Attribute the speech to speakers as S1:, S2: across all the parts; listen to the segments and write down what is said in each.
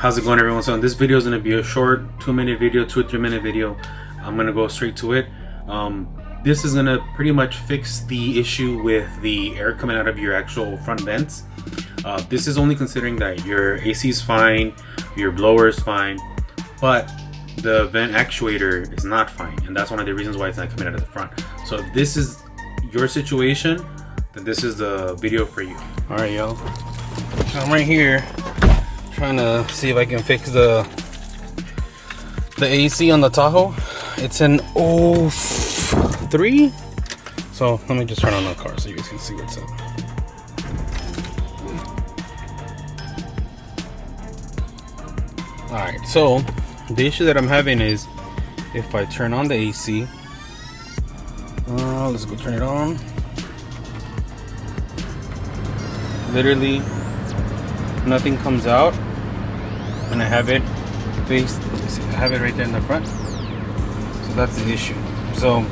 S1: How's it going, everyone? So this video is going to be a short 2-minute video, 2 or 3 minute video. I'm going to go straight to it. This is going to pretty much fix the issue with the air coming out of your actual front vents. This is only considering that your AC is fine, your blower is fine, but the vent actuator is not fine, and that's one of the reasons why it's not coming out of the front. So if this is your situation, then this is the video for you. All right, y'all. I'm right here trying to see if I can fix the AC on the Tahoe. It's an 03. So let me just turn on the car so you guys can see what's up. Alright, so the issue that I'm having is if I turn on the AC, let's go turn it on. Literally nothing comes out, and I have it faced. I have it right there in the front. So that's the issue. So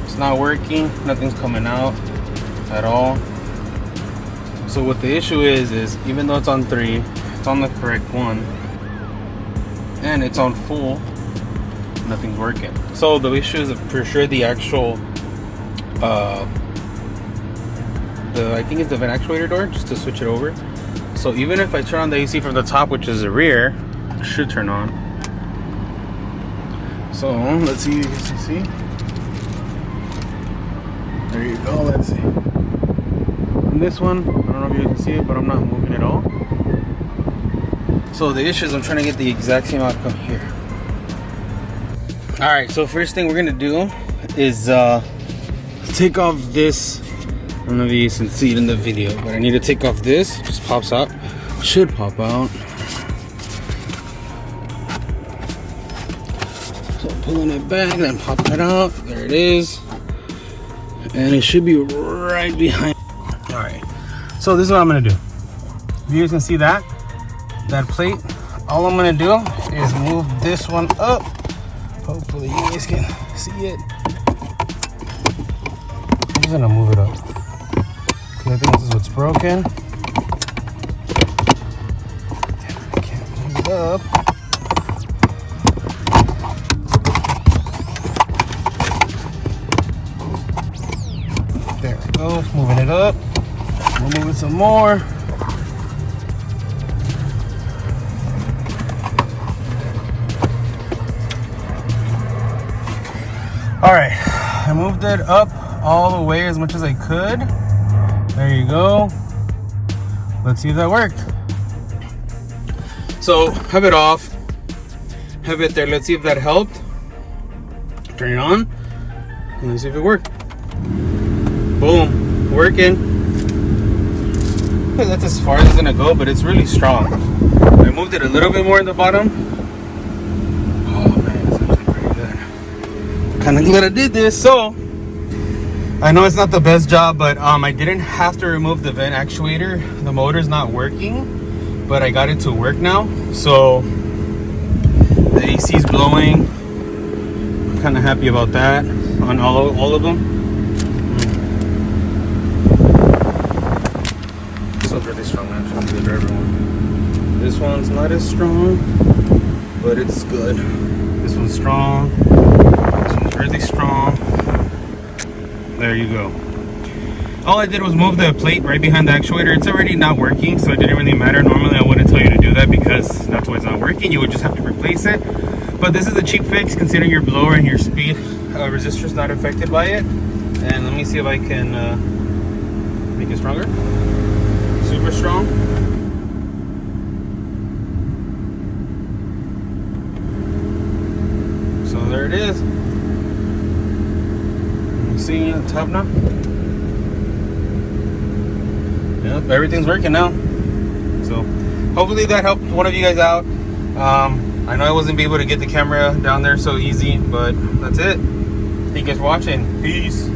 S1: it's not working, nothing's coming out at all. So what the issue is even though it's on 3, it's on the correct one, and it's on full, nothing's working. So the issue is for sure the actual I think it's the vent actuator door, just to switch it over. So even if I turn on the AC from the top, which is the rear, it should turn on. So let's see if you can see. There you go, let's see. And this one, I don't know if you can see it, but I'm not moving at all. So the issue is I'm trying to get the exact same outcome here. Alright, so first thing we're gonna do is take off this. I don't know if you can see it in the video, but I need to take off this. It just pops out. Should pop out. So pulling it back, then pop that out. There it is. And it should be right behind. Alright. So this is what I'm gonna do. If you guys can see that plate, all I'm gonna do is move this one up. Hopefully you guys can see it. I'm just gonna move it up. I think this is what's broken. I can't move it up. There it goes, moving it up. We'll move it some more. All right, I moved it up all the way as much as I could. There you go. Let's see if that worked. So have it off, have it there. Let's see if that helped. Turn it on and let's see if it worked. Boom, working. That's as far as it's gonna go, but it's really strong. I moved it a little bit more in the bottom. Oh man, it's actually pretty good. Kind of glad I did this. So I know it's not the best job, but I didn't have to remove the vent actuator. The motor's not working, but I got it to work now. So the AC's blowing. I'm kind of happy about that on all of them. This one's really strong, actually, the driver one. This one's not as strong, but it's good. This one's strong. This one's really strong. There you go. All I did was move the plate right behind the actuator. It's already not working, so it didn't really matter. Normally I wouldn't tell you to do that because that's why it's not working. You would just have to replace it. But this is a cheap fix considering your blower and your speed resistor is not affected by it. And let me see if I can make it stronger. Super strong. So there it is. See the top now? Yep, everything's working now. So hopefully that helped one of you guys out. I know I wasn't able to get the camera down there so easy, but that's it. Thank you guys for watching. Peace.